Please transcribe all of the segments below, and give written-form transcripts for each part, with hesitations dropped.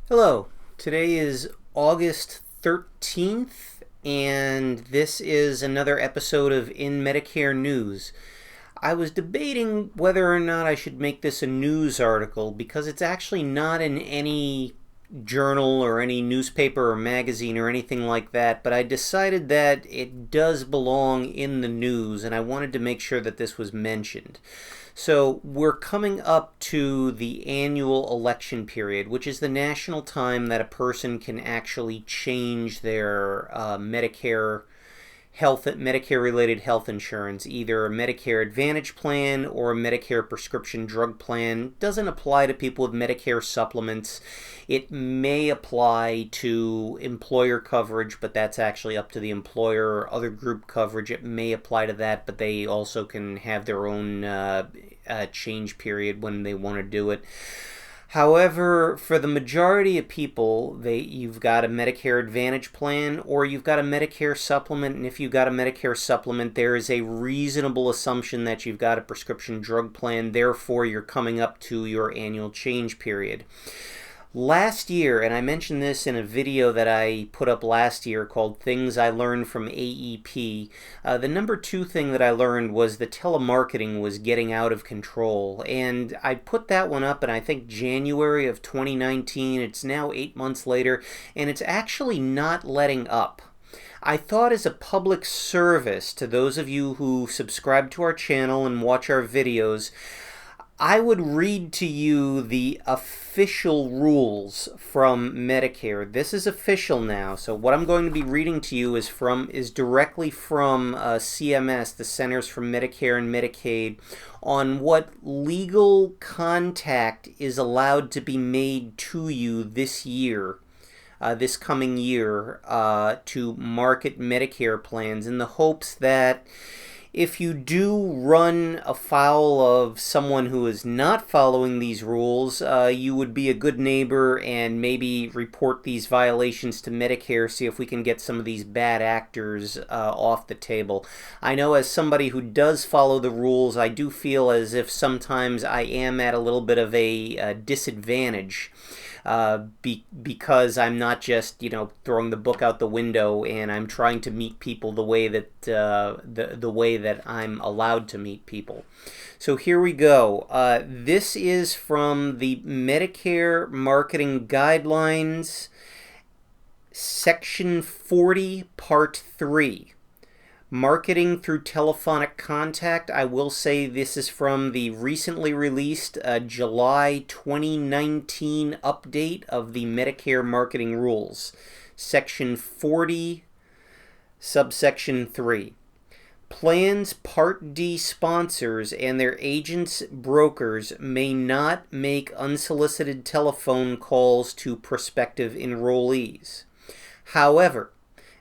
Hello, today is August 13th, and this is another episode of In Medicare News. I was debating whether or not I should make this a news article because it's actually not in any journal or any newspaper or magazine or anything like that, but I decided that it does belong in the news, and I wanted to make sure that this was mentioned. So we're coming up to the annual election period, which is the national time that a person can actually change their Medicare-related health insurance, either a Medicare Advantage plan or a Medicare prescription drug plan. Doesn't apply to people with Medicare supplements. It may apply to employer coverage, but that's actually up to the employer, or other group coverage. It may apply to that, but they also can have their own change period when they want to do it. However, for the majority of people, you've got a Medicare Advantage plan or you've got a Medicare supplement, and if you've got a Medicare supplement, there is a reasonable assumption that you've got a prescription drug plan, therefore you're coming up to your annual change period. Last year, and I mentioned this in a video that I put up last year called Things I Learned from AEP, the number two thing that I learned was the telemarketing was getting out of control. And I put that one up in, I think, January of 2019. It's now 8 months later, and it's actually not letting up. I thought, as a public service to those of you who subscribe to our channel and watch our videos, I would read to you the official rules from Medicare. This is official now, so what I'm going to be reading to you is directly from CMS, the Centers for Medicare and Medicaid, on what legal contact is allowed to be made to you this year. This coming year, to market Medicare plans, in the hopes that if you do run afoul of someone who is not following these rules, you would be a good neighbor and maybe report these violations to Medicare, see if we can get some of these bad actors off the table. I know, as somebody who does follow the rules, I do feel as if sometimes I am at a little bit of a disadvantage. Because I'm not just, throwing the book out the window, and I'm trying to meet people the way that the way that I'm allowed to meet people. So here we go. This is from the Medicare Marketing Guidelines, Section 40, Part 3. Marketing through telephonic contact. I will say this is from the recently released July 2019 update of the Medicare marketing rules. Section 40, subsection 3. Plans Part D sponsors and their agents, brokers, may not make unsolicited telephone calls to prospective enrollees. However,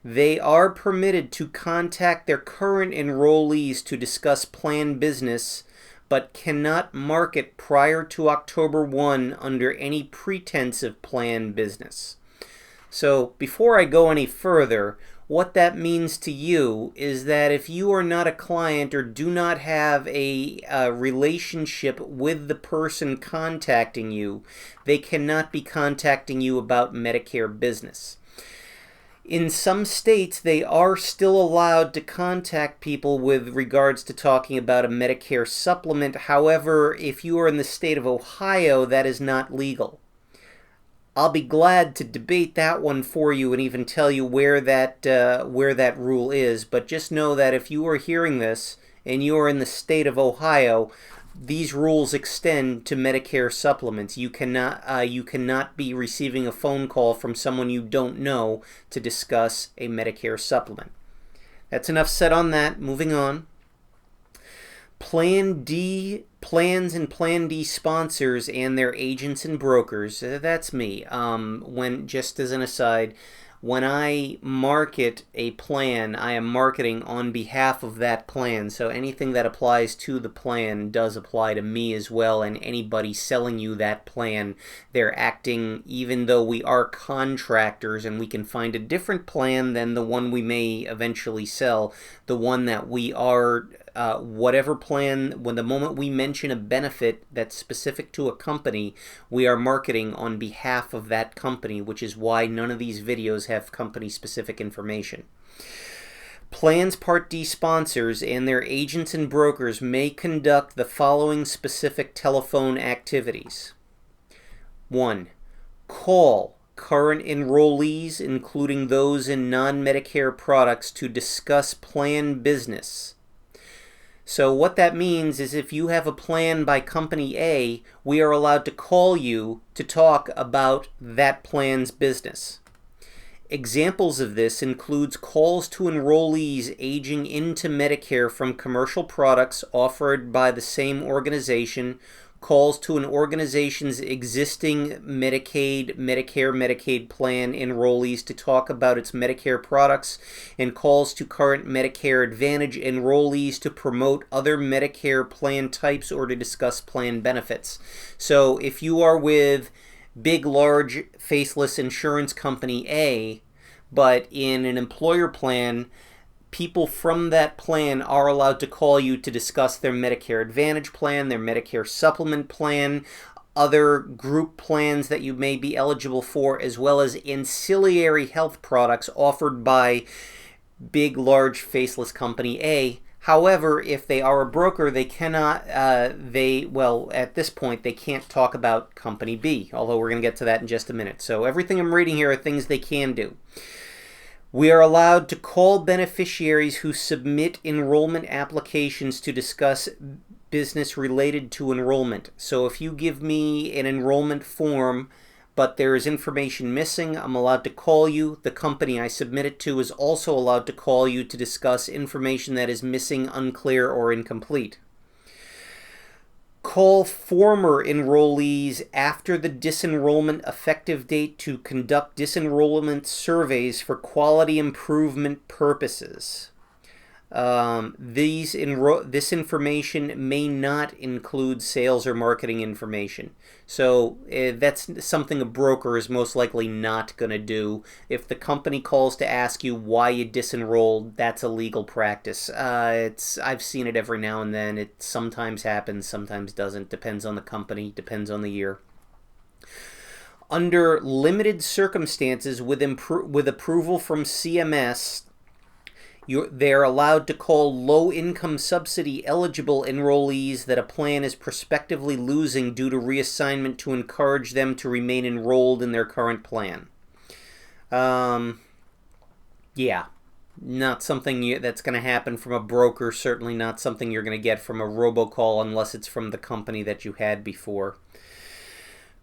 they are permitted to contact their current enrollees to discuss plan business, but cannot market prior to October 1 under any pretense of plan business. So before I go any further, what that means to you is that if you are not a client or do not have a relationship with the person contacting you, they cannot be contacting you about Medicare business. In some states, they are still allowed to contact people with regards to talking about a Medicare supplement. However, if you are in the state of Ohio, that is not legal. I'll be glad to debate that one for you and even tell you where that rule is. But just know that if you are hearing this and you are in the state of Ohio, these rules extend to Medicare supplements. You cannot be receiving a phone call from someone you don't know to discuss a Medicare supplement. That's enough said on that. Moving on. Plan D plans and Plan D sponsors and their agents and brokers. That's me. Just as an aside, when I market a plan, I am marketing on behalf of that plan. So anything that applies to the plan does apply to me as well, and anybody selling you that plan, they're acting, even though we are contractors and we can find a different plan than the one we may eventually sell, the one that we are whatever plan, when the moment we mention a benefit that's specific to a company, we are marketing on behalf of that company, which is why none of these videos have company-specific information. Plans Part D sponsors and their agents and brokers may conduct the following specific telephone activities. 1. Call current enrollees, including those in non-Medicare products, to discuss plan business. So what that means is if you have a plan by Company A, we are allowed to call you to talk about that plan's business. Examples of this includes calls to enrollees aging into Medicare from commercial products offered by the same organization, calls to an organization's existing Medicaid, Medicare, Medicaid plan enrollees to talk about its Medicare products, and calls to current Medicare Advantage enrollees to promote other Medicare plan types or to discuss plan benefits. So if you are with big, large, faceless insurance company A, but in an employer plan, people from that plan are allowed to call you to discuss their Medicare Advantage plan, their Medicare Supplement plan, other group plans that you may be eligible for, as well as ancillary health products offered by big, large, faceless company A. However, if they are a broker, they cannot, well, at this point, they can't talk about Company B, although we're going to get to that in just a minute. So everything I'm reading here are things they can do. We are allowed to call beneficiaries who submit enrollment applications to discuss business related to enrollment. So if you give me an enrollment form, but there is information missing, I'm allowed to call you. The company I submit it to is also allowed to call you to discuss information that is missing, unclear, or incomplete. Call former enrollees after the disenrollment effective date to conduct disenrollment surveys for quality improvement purposes. This information may not include sales or marketing information. So that's something a broker is most likely not going to do. If the company calls to ask you why you disenrolled, that's a legal practice. I've seen it every now and then. It sometimes happens, sometimes doesn't. Depends on the company, depends on the year. Under limited circumstances, with approval from CMS, they're allowed to call low-income subsidy-eligible enrollees that a plan is prospectively losing due to reassignment to encourage them to remain enrolled in their current plan. Yeah, not something that's going to happen from a broker, certainly not something you're going to get from a robocall unless it's from the company that you had before.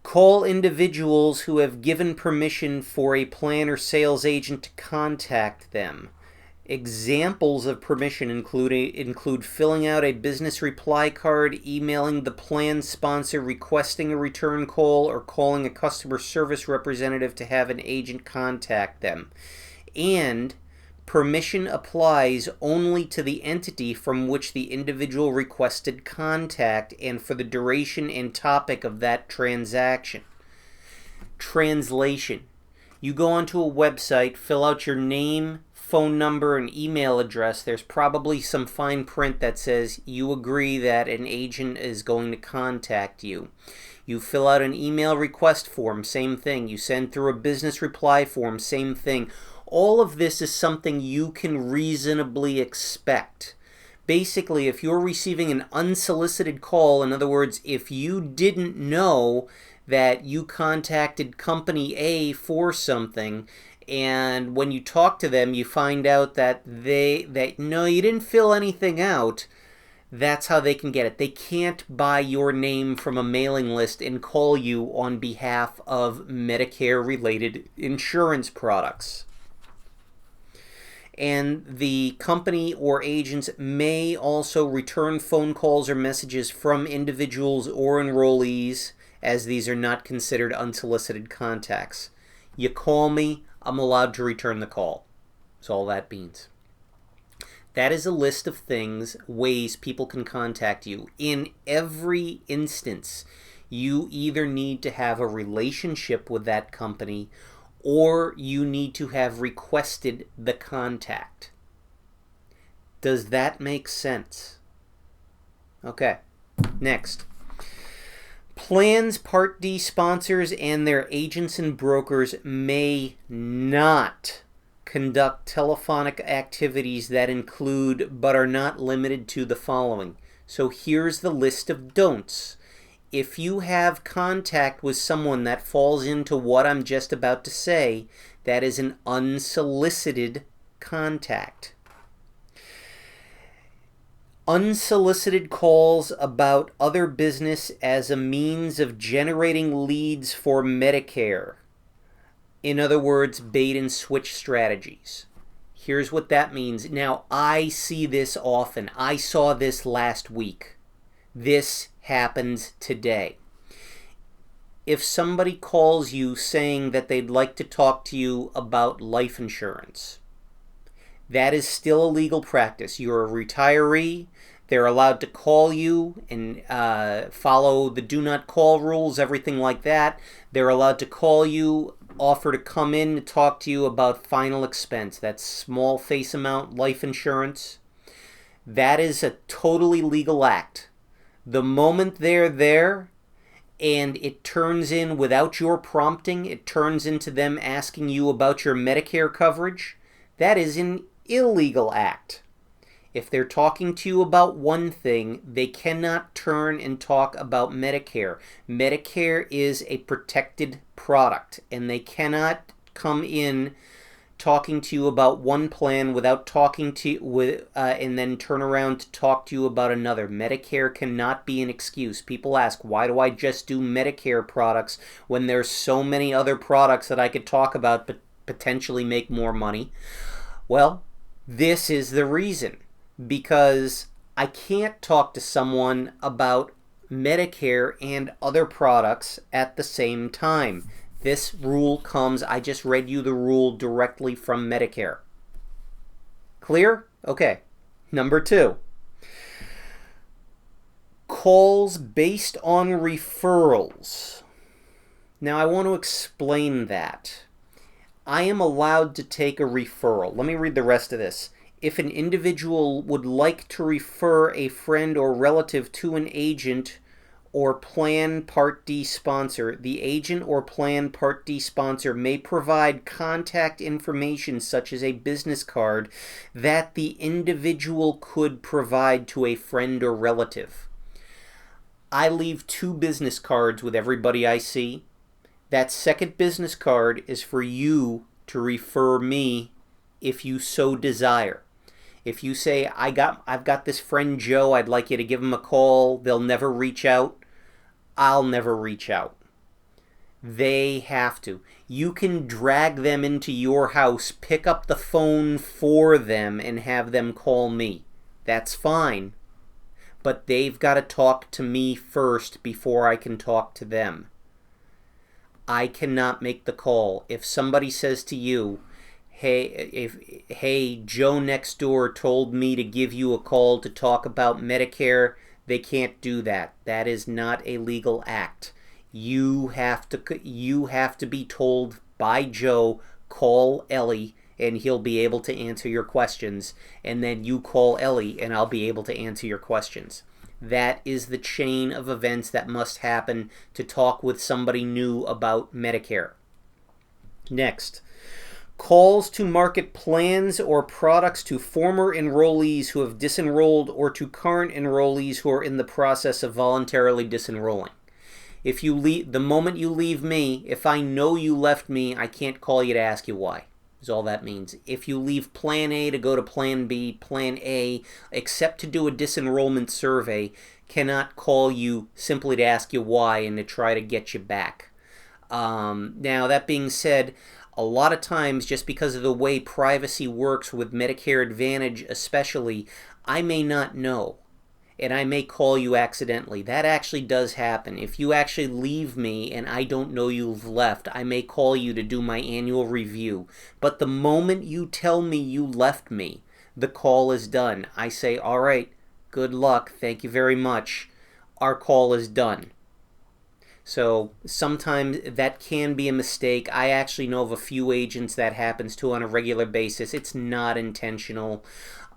Call individuals who have given permission for a plan or sales agent to contact them. Examples of permission include filling out a business reply card, emailing the plan sponsor requesting a return call, or calling a customer service representative to have an agent contact them. And permission applies only to the entity from which the individual requested contact and for the duration and topic of that transaction. Translation. You go onto a website, fill out your name, phone number, and email address. There's probably some fine print that says you agree that an agent is going to contact you. You fill out an email request form, same thing. You send through a business reply form, same thing. All of this is something you can reasonably expect. Basically, if you're receiving an unsolicited call, in other words, if you didn't know that you contacted Company A for something, and when you talk to them, you find out that no, you didn't fill anything out, that's how they can get it. They can't buy your name from a mailing list and call you on behalf of Medicare-related insurance products. And the company or agents may also return phone calls or messages from individuals or enrollees, as these are not considered unsolicited contacts. You call me, I'm allowed to return the call. That's all that means. That is a list of ways people can contact you. In every instance, you either need to have a relationship with that company or you need to have requested the contact. Does that make sense? Okay, next. Plans, Part D sponsors, and their agents and brokers may not conduct telephonic activities that include but are not limited to the following. So here's the list of don'ts. If you have contact with someone that falls into what I'm just about to say, that is an unsolicited contact. Unsolicited calls about other business as a means of generating leads for Medicare. In other words, bait and switch strategies. Here's what that means. Now, I see this often. I saw this last week. This happens today. If somebody calls you saying that they'd like to talk to you about life insurance, that is still a legal practice. You're a retiree. They're allowed to call you and follow the do not call rules, everything like that. They're allowed to call you, offer to come in to talk to you about final expense. That's small face amount life insurance. That is a totally legal act. The moment they're there and it turns in without your prompting, it turns into them asking you about your Medicare coverage, that is an illegal act. If they're talking to you about one thing, they cannot turn and talk about Medicare. Medicare is a protected product, and they cannot come in talking to you about one plan without talking to you and then turn around to talk to you about another. Medicare cannot be an excuse. People ask, why do I just do Medicare products when there's so many other products that I could talk about but potentially make more money? Well, this is the reason. Because I can't talk to someone about Medicare and other products at the same time. This rule comes, I just read you the rule directly from Medicare. Clear? Okay. Number 2. Calls based on referrals. Now I want to explain that. I am allowed to take a referral. Let me read the rest of this. If an individual would like to refer a friend or relative to an agent or Plan Part D sponsor, the agent or Plan Part D sponsor may provide contact information such as a business card that the individual could provide to a friend or relative. I leave 2 business cards with everybody I see. That second business card is for you to refer me if you so desire. If you say, I've got this friend Joe, I'd like you to give him a call, they'll never reach out, I'll never reach out. They have to. You can drag them into your house, pick up the phone for them, and have them call me. That's fine. But they've got to talk to me first before I can talk to them. I cannot make the call. If somebody says to you, hey, Joe next door told me to give you a call to talk about Medicare, they can't do that. That is not a legal act. You have to be told by Joe, call Ellie, and he'll be able to answer your questions. And then you call Ellie, and I'll be able to answer your questions. That is the chain of events that must happen to talk with somebody new about Medicare. Next. Calls to market plans or products to former enrollees who have disenrolled or to current enrollees who are in the process of voluntarily disenrolling. If you leave, the moment you leave me, if I know you left me, I can't call you to ask you why. Is all that means. If you leave Plan A to go to Plan B, Plan A, except to do a disenrollment survey, cannot call you simply to ask you why and to try to get you back. Now, that being said, a lot of times, just because of the way privacy works with Medicare Advantage especially, I may not know, and I may call you accidentally. That actually does happen. If you actually leave me and I don't know you've left, I may call you to do my annual review. But the moment you tell me you left me, the call is done. I say, all right, good luck, thank you very much. Our call is done. So sometimes that can be a mistake. I actually know of a few agents that happens to on a regular basis. It's not intentional.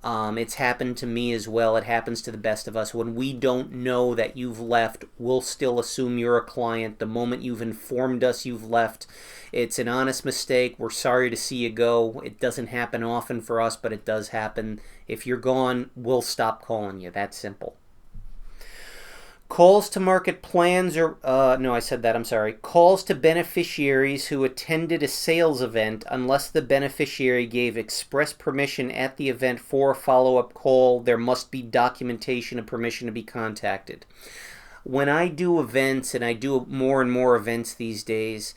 It's happened to me as well. It happens to the best of us. When we don't know that you've left, we'll still assume you're a client. The moment you've informed us you've left, it's an honest mistake. We're sorry to see you go. It doesn't happen often for us, but it does happen. If you're gone, we'll stop calling you. That's simple. Calls to market plans or, no, I said that, I'm sorry. Calls to beneficiaries who attended a sales event unless the beneficiary gave express permission at the event for a follow-up call. There must be documentation of permission to be contacted. When I do events, and I do more and more events these days,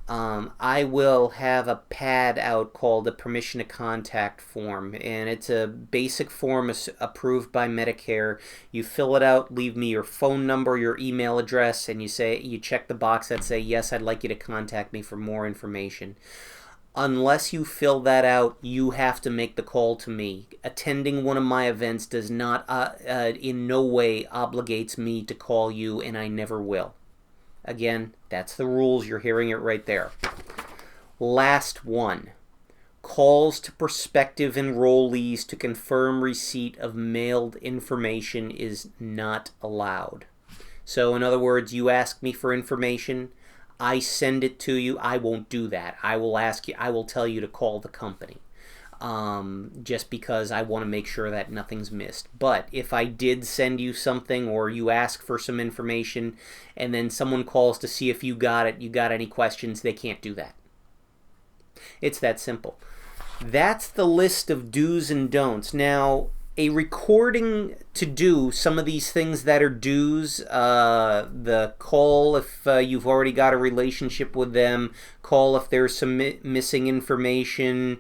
I will have a pad out called a permission to contact form, and it's a basic form approved by Medicare. You fill it out, leave me your phone number, your email address, and you check the box that say, yes, I'd like you to contact me for more information. Unless you fill that out, you have to make the call to me. Attending one of my events does not, in no way obligates me to call you, and I never will. Again, that's the rules. You're hearing it right there. Last one. Calls to prospective enrollees to confirm receipt of mailed information is not allowed. So in other words, you ask me for information, I send it to you. I won't do that. I will tell you to call the company. Just because I want to make sure that nothing's missed. But if I did send you something, or you ask for some information and then someone calls to see if you got it, you got any questions, they can't do that. It's that simple. That's the list of do's and don'ts. Now, a recording to do some of these things that are do's, the call if you've already got a relationship with them, call if there's some missing information,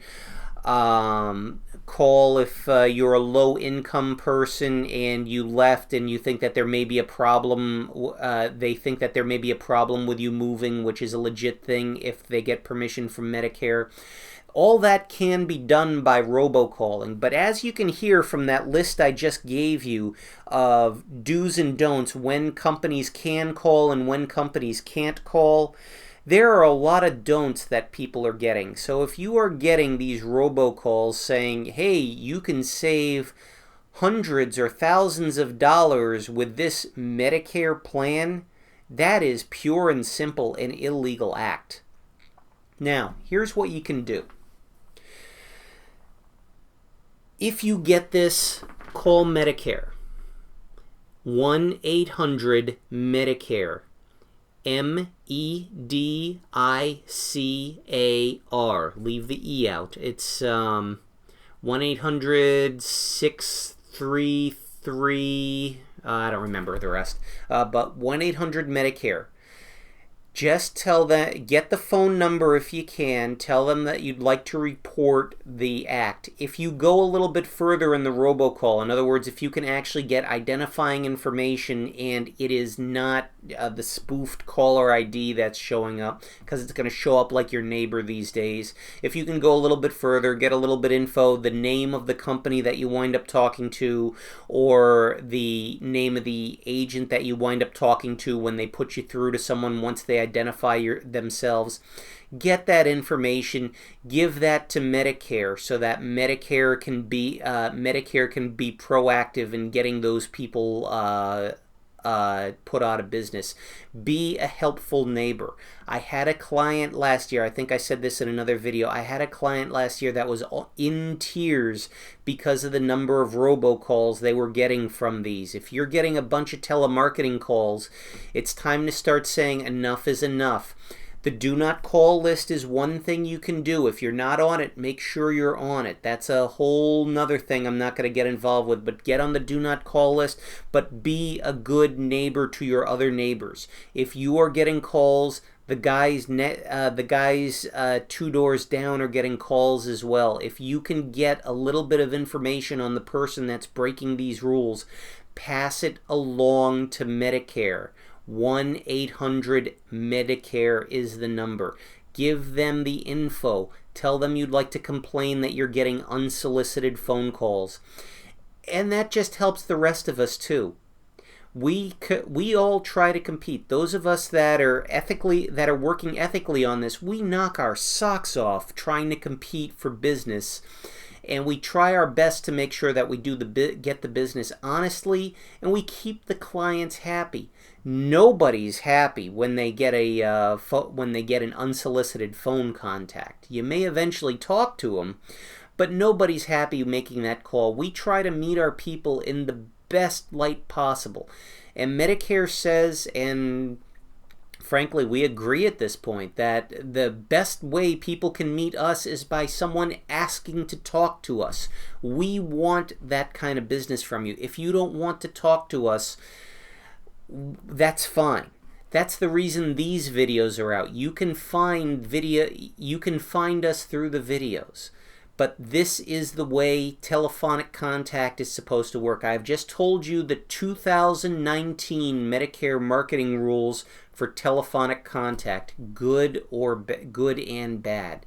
call if you're a low-income person and you left and you think that there may be a problem. They think that there may be a problem with you moving, which is a legit thing if they get permission from Medicare. All that can be done by robocalling, but as you can hear from that list I just gave you of do's and don'ts, when companies can call and when companies can't call, there are a lot of don'ts that people are getting. So if you are getting these robocalls saying, hey, you can save hundreds or thousands of dollars with this Medicare plan, that is pure and simple an illegal act. Now, here's what you can do. If you get this, call Medicare. 1-800-MEDICARE. MEDICAR. Leave the E out. It's 1-800-633. I don't remember the rest. But 1-800-MEDICARE. Just tell them, get the phone number if you can, tell them that you'd like to report the act. If you go a little bit further in the robocall, in other words, if you can actually get identifying information and it is not the spoofed caller ID that's showing up, because it's going to show up like your neighbor these days. If you can go a little bit further, get a little bit info, the name of the company that you wind up talking to, or the name of the agent that you wind up talking to when they put you through to someone once they identify themselves. Get that information, give that to Medicare so that Medicare can be proactive in getting those people put out of business. Be a helpful neighbor. I had a client last year, I think I said this in another video, I had a client last year that was in tears because of the number of robocalls they were getting from these. If you're getting a bunch of telemarketing calls, it's time to start saying enough is enough. The do not call list is one thing you can do. If you're not on it, make sure you're on it. That's a whole nother thing I'm not going to get involved with, but get on the do not call list, but be a good neighbor to your other neighbors. If you are getting calls, the guys 2 doors down are getting calls as well. If you can get a little bit of information on the person that's breaking these rules, pass it along to Medicare. 1-800-MEDICARE is the number. Give them the info. Tell them you'd like to complain that you're getting unsolicited phone calls. And that just helps the rest of us too. We all try to compete. Those of us that are working ethically on this, we knock our socks off trying to compete for business. and we try our best to make sure that we do get the business honestly, and we keep the clients happy. Nobody's happy when they get an unsolicited phone contact. You may eventually talk to them, but nobody's happy making that call. We try to meet our people in the best light possible. And Medicare says, and frankly we agree at this point, that the best way people can meet us is by someone asking to talk to us. We want that kind of business from you. If you don't want to talk to us, that's fine. That's the reason these videos are out. You can find us through the videos. But this is the way telephonic contact is supposed to work. I've just told you the 2019 Medicare marketing rules for telephonic contact, good and bad.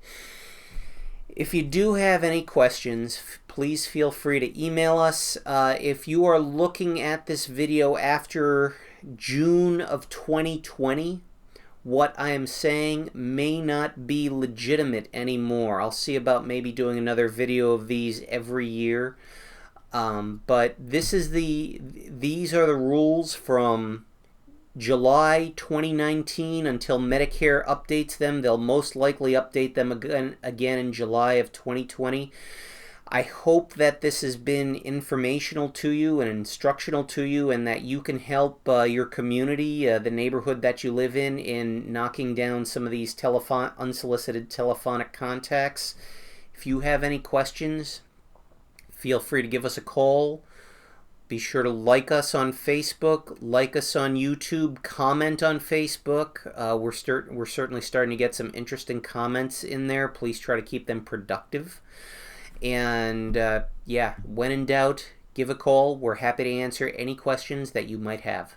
If you do have any questions, please feel free to email us. If you are looking at this video after June of 2020, what I am saying may not be legitimate anymore. I'll see about maybe doing another video of these every year. But these are the rules from July 2019 until Medicare updates them. They'll most likely update them again in July of 2020. I hope that this has been informational to you and instructional to you, and that you can help your community, the neighborhood that you live in knocking down some of these unsolicited telephonic contacts. If you have any questions, feel free to give us a call. Be sure to like us on Facebook, like us on YouTube, comment on Facebook. We're certainly starting to get some interesting comments in there. Please try to keep them productive. And yeah, when in doubt, give a call. We're happy to answer any questions that you might have.